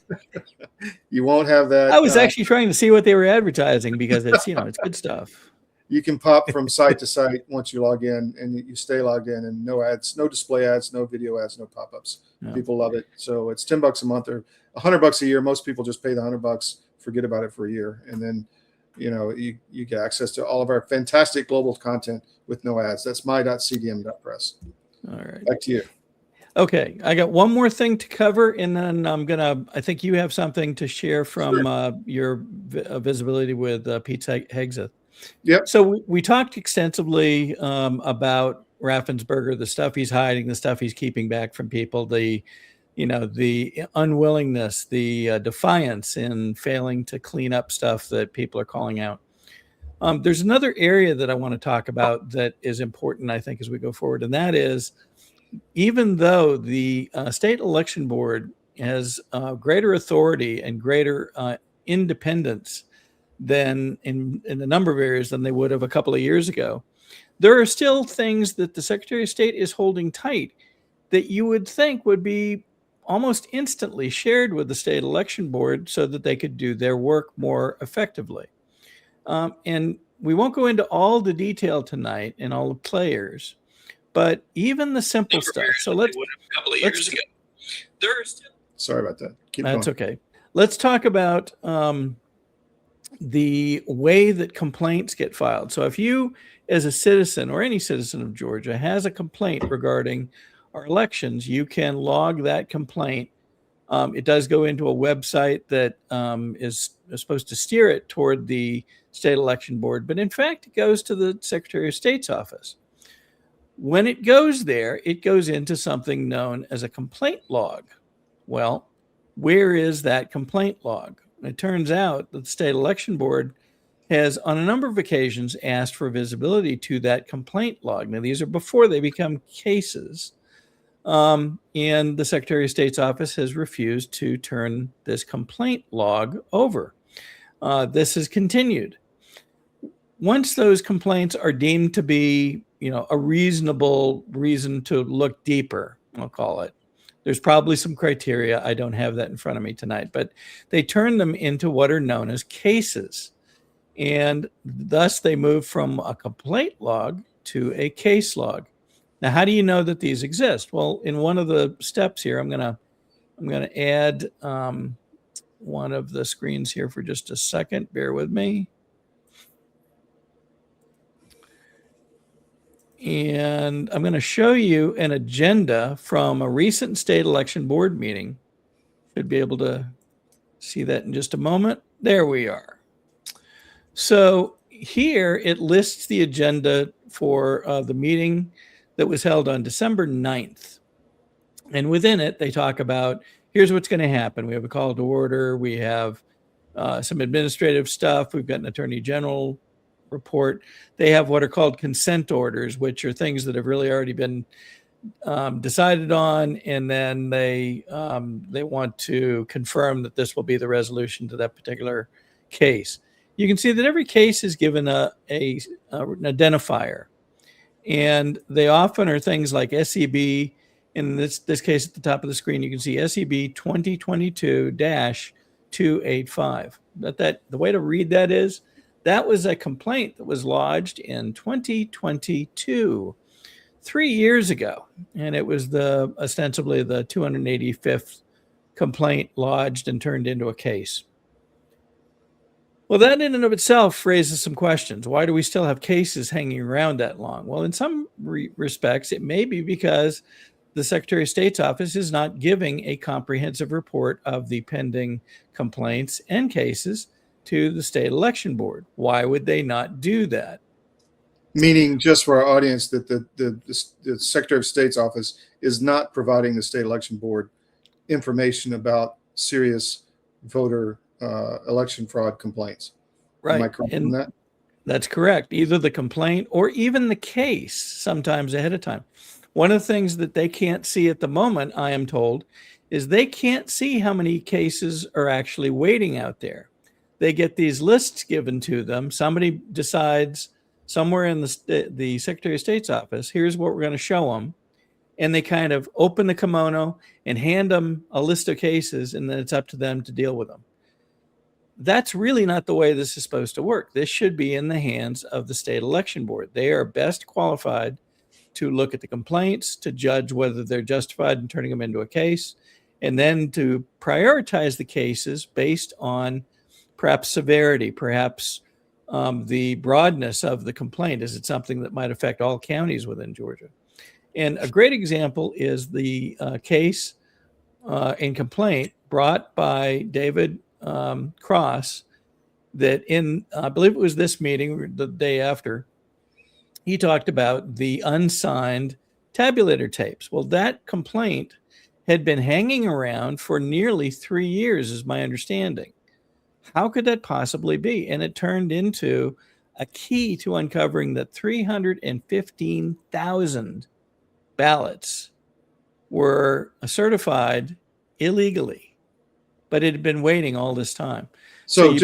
you won't have that. I was actually trying to see what they were advertising because it's it's good stuff. You can pop from site to site once you log in, and you stay logged in, and no ads, no display ads, no video ads, no pop-ups. Yeah. People love it. So it's $10 a month or $100 a year. Most people just pay the $100, forget about it for a year, and then you get access to all of our fantastic global content with no ads. That's my.cdm.press. All right, back to you. Okay, I got one more thing to cover, and then I think you have something to share from your visibility with Pete Hegseth. Yep. So we talked extensively about Raffensperger, the stuff he's hiding, the stuff he's keeping back from people, the unwillingness, the defiance in failing to clean up stuff that people are calling out. There's another area that I want to talk about that is important, I think, as we go forward, and that is even though the state election board has greater authority and greater independence than in a number of areas than they would have a couple of years ago, there are still things that the Secretary of State is holding tight that you would think would be almost instantly shared with the state election board so that they could do their work more effectively. And we won't go into all the detail tonight and all the players, but even the simple stuff. So let's a couple of years ago. There are still. Sorry about that. That's okay. Let's talk about the way that complaints get filed. So if you, as a citizen or any citizen of Georgia, has a complaint regarding our elections, you can log that complaint. It does go into a website that is supposed to steer it toward the state election board, but in fact, it goes to the Secretary of State's office. When it goes there, it goes into something known as a complaint log. Well, where is that complaint log? It turns out that the state election board has, on a number of occasions, asked for visibility to that complaint log. Now, these are before they become cases. And the Secretary of State's office has refused to turn this complaint log over. This has continued. Once those complaints are deemed to be, a reasonable reason to look deeper, I'll call it. There's probably some criteria. I don't have that in front of me tonight, but they turn them into what are known as cases. And thus they move from a complaint log to a case log. Now, how do you know that these exist? Well, in one of the steps here, I'm gonna add one of the screens here for just a second. Bear with me. And I'm going to show you an agenda from a recent state election board meeting. Should be able to see that in just a moment. There we are. So here it lists the agenda for the meeting that was held on December 9th. And within it, they talk about, here's what's going to happen. We have a call to order. We have some administrative stuff. We've got an attorney general report. They have what are called consent orders, which are things that have really already been decided on, and then they want to confirm that this will be the resolution to that particular case. You can see that every case is given an identifier, and they often are things like SEB. In this case, at the top of the screen, you can see SEB 2022-285. But the way to read that is, that was a complaint that was lodged in 2022, 3 years ago, and it was ostensibly the 285th complaint lodged and turned into a case. Well, that in and of itself raises some questions. Why do we still have cases hanging around that long? Well, in some respects, it may be because the Secretary of State's office is not giving a comprehensive report of the pending complaints and cases to the state election board. Why would they not do that? Meaning, just for our audience, that the Secretary of State's office is not providing the state election board information about serious voter election fraud complaints. Right. Am I correct in that? That's correct. Either the complaint or even the case, sometimes ahead of time. One of the things that they can't see at the moment, I am told, is they can't see how many cases are actually waiting out there. They get these lists given to them. Somebody decides somewhere in the Secretary of State's office, here's what we're going to show them. And they kind of open the kimono and hand them a list of cases, and then it's up to them to deal with them. That's really not the way this is supposed to work. This should be in the hands of the state election board. They are best qualified to look at the complaints, to judge whether they're justified in turning them into a case, and then to prioritize the cases based on perhaps severity, perhaps the broadness of the complaint. Is it something that might affect all counties within Georgia? And a great example is the case and complaint brought by David Cross that in, I believe it was this meeting or the day after, he talked about the unsigned tabulator tapes. Well, that complaint had been hanging around for nearly 3 years, is my understanding. How could that possibly be? And it turned into a key to uncovering that 315,000 ballots were certified illegally, but it had been waiting all this time. So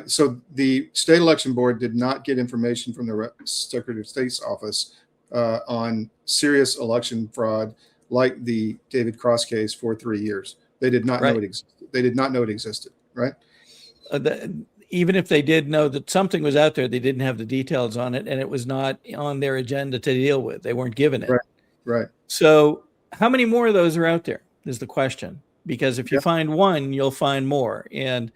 so the state election board did not get information from the Secretary of State's office on serious election fraud like the David Cross case for 3 years. They did not know it existed. They did not know it existed, right? Even if they did know that something was out there, they didn't have the details on it, and it was not on their agenda to deal with. They weren't given it. Right. So how many more of those are out there is the question. Because if you find one, you'll find more. And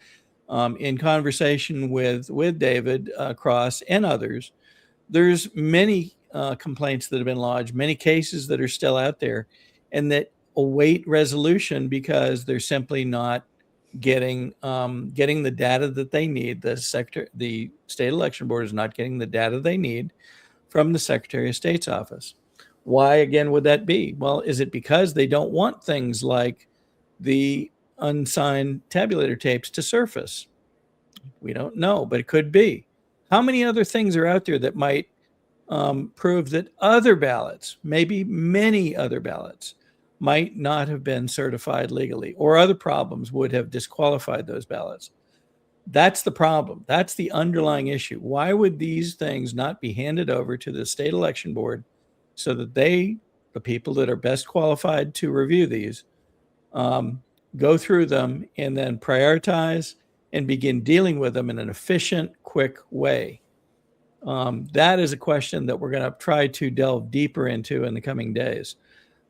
in conversation with David Cross and others, there's many complaints that have been lodged, many cases that are still out there, and that await resolution because they're simply not getting the data that they need. The state election board is not getting the data they need from the Secretary of State's office. Why again would that be? Well, is it because they don't want things like the unsigned tabulator tapes to surface? We don't know, but it could be. How many other things are out there that might prove that other ballots, maybe many other ballots, might not have been certified legally, or other problems would have disqualified those ballots? That's the problem. That's the underlying issue. Why would these things not be handed over to the state election board so that the people that are best qualified to review these, go through them and then prioritize and begin dealing with them in an efficient, quick way? That is a question that we're going to try to delve deeper into in the coming days.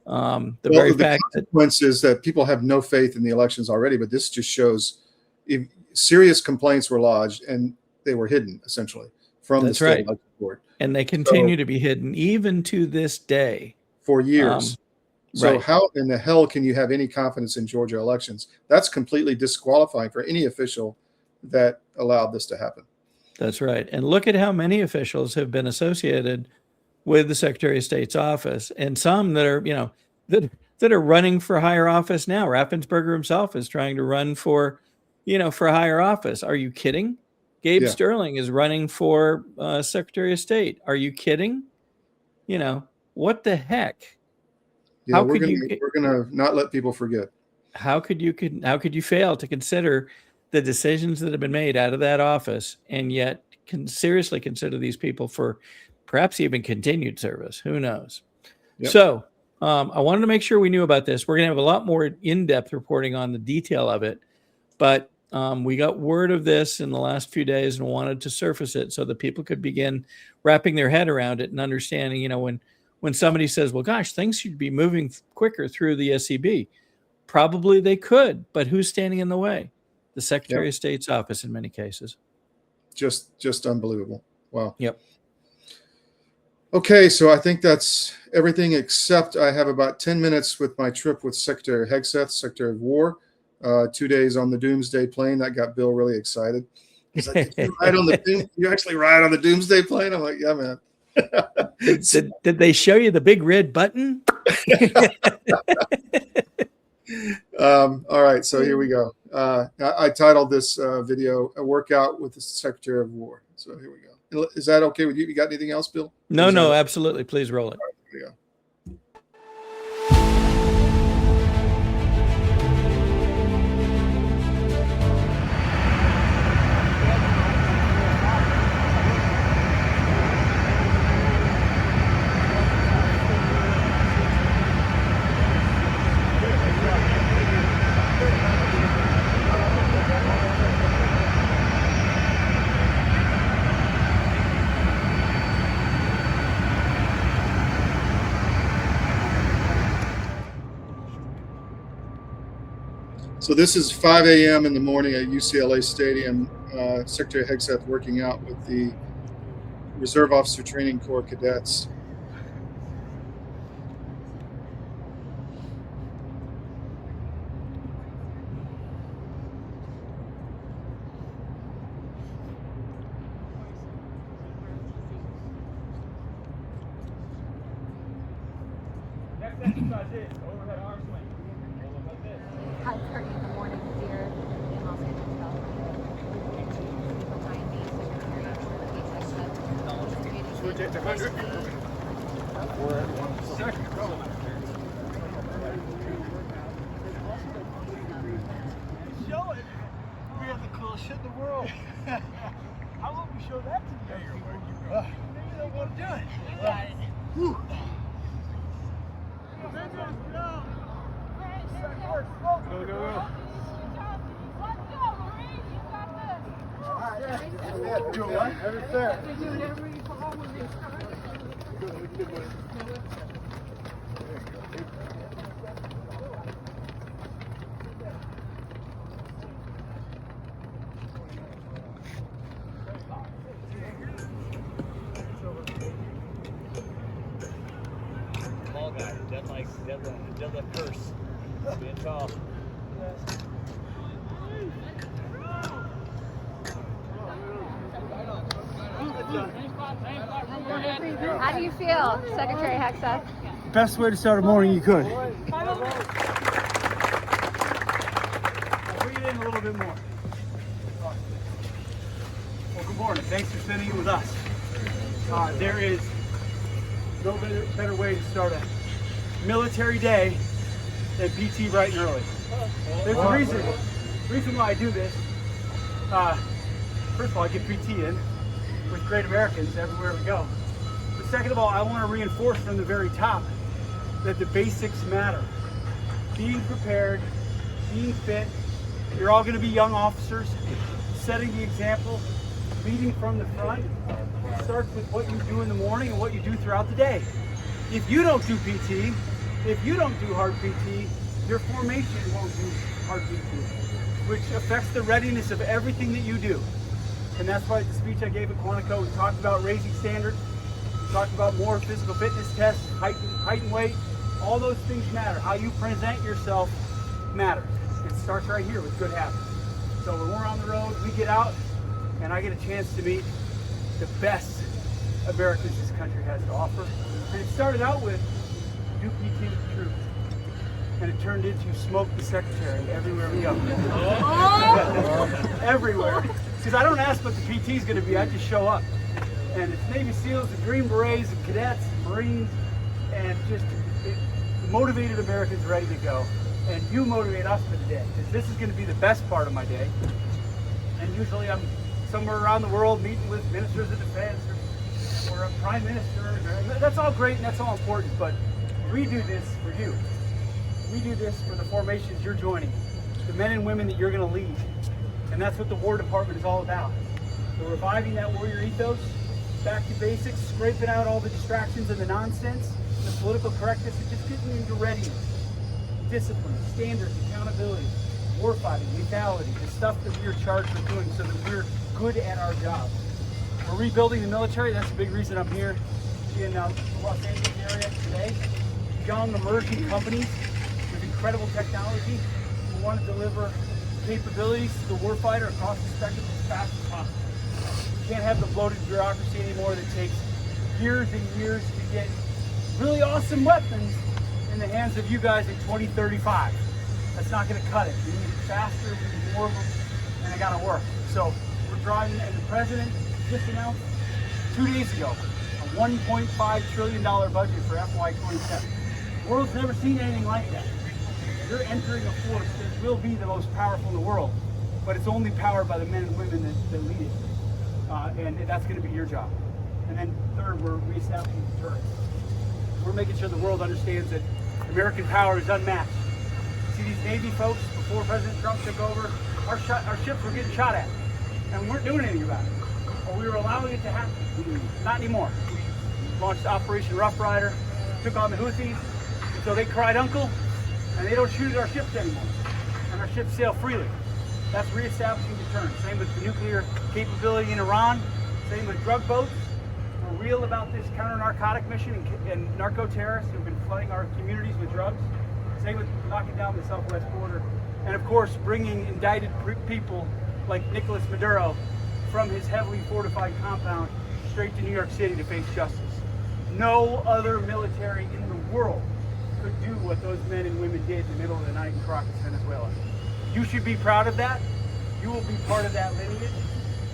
The consequence is that people have no faith in the elections already, but this just shows if serious complaints were lodged and they were hidden essentially from the state election board. And they continue to be hidden even to this day. For years. So how in the hell can you have any confidence in Georgia elections? That's completely disqualifying for any official that allowed this to happen. That's right. And look at how many officials have been associated with the Secretary of State's office, and some that are, that are running for higher office now. Raffensperger himself is trying to run for, for higher office. Are you kidding? Gabe Sterling is running for Secretary of State. Are you kidding? What the heck? Yeah, we're gonna not let people forget. How could you fail to consider the decisions that have been made out of that office, and yet can seriously consider these people for perhaps even continued service? Who knows? Yep. So I wanted to make sure we knew about this. We're going to have a lot more in-depth reporting on the detail of it, but we got word of this in the last few days and wanted to surface it so that people could begin wrapping their head around it and understanding, when somebody says, well, gosh, things should be moving quicker through the SCB. Probably they could, but who's standing in the way? The Secretary of State's office in many cases. Just unbelievable. Wow. Yep. Okay, so I think that's everything except I have about 10 minutes with my trip with Secretary Hegseth, Secretary of War. 2 days on the Doomsday plane. That got Bill really excited. He's like, you actually ride on the Doomsday plane? I'm like, yeah, man. Did they show you the big red button? All right, so here we go. I titled this video "A Workout with the Secretary of War." So here we go. Is that okay with you? You got anything else, Bill? No, absolutely. Please roll it. All right, here we go. So this is 5 a.m. in the morning at UCLA Stadium. Secretary Hegseth working out with the Reserve Officer Training Corps cadets. Next exercise is overhead arm swing. Like this. 5:30 in the morning here in Los Angeles, California. Switch it to 100. We're at 1 second. Show it. We have the coolest shit in the world. How about we show that to the young people? You don't want to do it. Whew. Go, go, go. Do what? Every step. Tall guy, dead like curse. Being tall. How do you feel, Secretary Hegseth? Best way to start a morning you could. Bring it in a little bit more. Well, good morning. Thanks for spending it with us. There is no better way to start a military day than PT bright and early. There's a reason why I do this. First of all, I get PT in with great Americans everywhere we go. But second of all, I want to reinforce from the very top that the basics matter. Being prepared, being fit. You're all going to be young officers, setting the example. leading from the front starts with what you do in the morning and what you do throughout the day. If you don't do PT, if you don't do hard PT, your formation won't do hard PT, which affects the readiness of everything that you do. And that's why the speech I gave at Quantico, we talked about raising standards, we talked about more physical fitness tests, height and weight. All those things matter. How you present yourself matters. It starts right here with good habits. So when we're on the road, we get out, and I get a chance to meet the best Americans this country has to offer. And it started out with do PT with the troops. And it turned into smoke the secretary everywhere we go. Everywhere. Because I don't ask what the PT is going to be, I just show up. And it's Navy SEALs and Green Berets and cadets and Marines and just motivated Americans ready to go. And you motivate us for the day, because this is going to be the best part of my day. And usually I'm somewhere around the world meeting with ministers of defense or a prime minister. And that's all great and that's all important, but we do this for you. We do this for the formations you're joining, the men and women that you're going to lead. And that's what the War Department is all about. So reviving that warrior ethos, back to basics, scraping out all the distractions and the nonsense, the political correctness, and just getting into readiness, discipline, standards, accountability, warfighting, lethality, the stuff that we are charged with doing so that we're good at our job. We're rebuilding the military. That's a big reason I'm here in the Los Angeles area today. Young, emerging companies with incredible technology who want to deliver capabilities to the warfighter across the spectrum as fast as possible. We can't have the bloated bureaucracy anymore that takes years and years to get really awesome weapons in the hands of you guys in 2035. That's not going to cut it. We need it faster, we need more of them, and they got to work. So we're driving, and the president just announced 2 days ago a $1.5 trillion budget for FY27. The world's never seen anything like that. You're entering a force that will be the most powerful in the world, but it's only powered by the men and women that lead it. And that's going to be your job. And then third, we're reestablishing deterrence. We're making sure the world understands that American power is unmatched. See these Navy folks, before President Trump took over, our ships were getting shot at, and we weren't doing anything about it. Or we were allowing it to happen. Not anymore. We launched Operation Rough Rider, took on the Houthis, and so they cried uncle, and they don't shoot at our ships anymore. And our ships sail freely. That's reestablishing deterrence. Same with the nuclear capability in Iran, same with drug boats. We're real about this counter-narcotic mission and narco-terrorists who've been flooding our communities with drugs. Same with knocking down the southwest border. And of course, bringing indicted people like Nicolas Maduro from his heavily fortified compound straight to New York City to face justice. No other military in the world could do what those men and women did in the middle of the night in Caracas, Venezuela. You should be proud of that. You will be part of that lineage.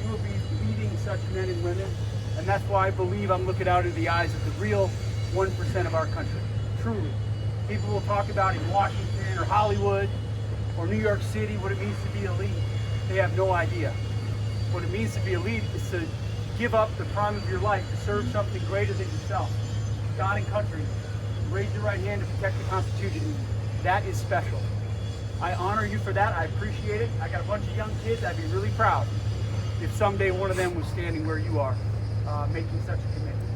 You will be leading such men and women. And that's why I believe I'm looking out into the eyes of the real 1% of our country. Truly. People will talk about in Washington or Hollywood or New York City what it means to be elite. They have no idea. What it means to be elite is to give up the prime of your life to serve something greater than yourself. God and country. Raise your right hand to protect the Constitution. That is special. I honor you for that. I appreciate it. I got a bunch of young kids. I'd be really proud if someday one of them was standing where you are, making such a commitment.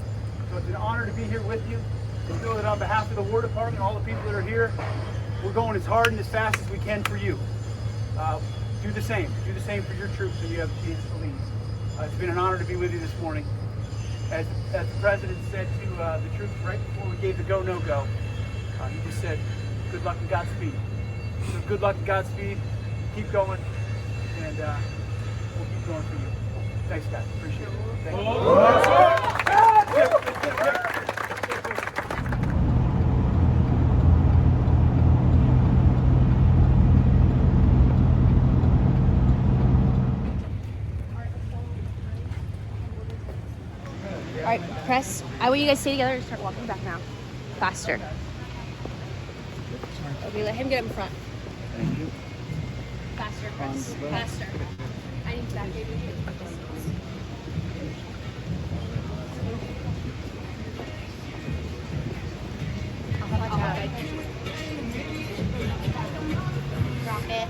So it's an honor to be here with you. And know that on behalf of the War Department and all the people that are here, we're going as hard and as fast as we can for you. Do the same. Do the same for your troops so you have a chance to lead. It's been an honor to be with you this morning. As the President said to the troops right before we gave the go, no go, he just said, good luck and Godspeed. So good luck and Godspeed. Keep going, and we'll keep going for you. Thanks, guys. Appreciate it. Thank you. All right, press. I want you guys to stay together and start walking back now. Faster. Okay, let him get up in front. Thank you. Faster, Chris. Faster. I need back, baby. Drop it.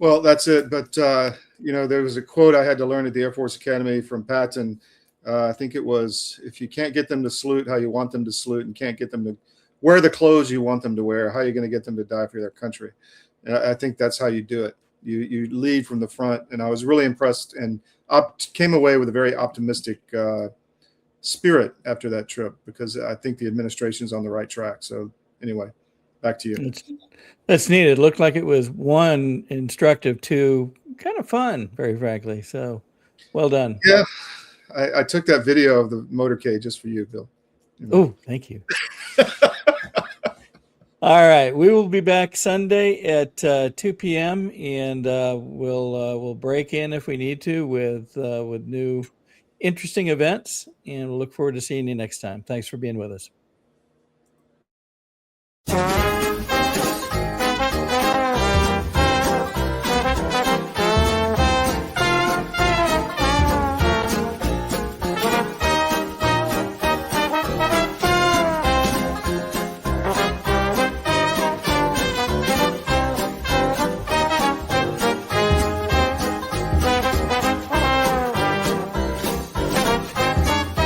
Well, that's it. But, there was a quote I had to learn at the Air Force Academy from Patton. I think it was, if you can't get them to salute how you want them to salute and can't get them to wear the clothes you want them to wear, how are you going to get them to die for their country? And I think that's how you do it. You lead from the front. And I was really impressed and came away with a very optimistic spirit after that trip, because I think the administration's on the right track. So anyway, back to you. That's neat. It looked like it was, one, instructive, two, kind of fun, very frankly. So well done. Yeah, I took that video of the motorcade just for you, Bill. Oh, thank you. All right, we will be back Sunday at 2 p.m. and we'll break in if we need to with new interesting events, and we'll look forward to seeing you next time. Thanks for being with us.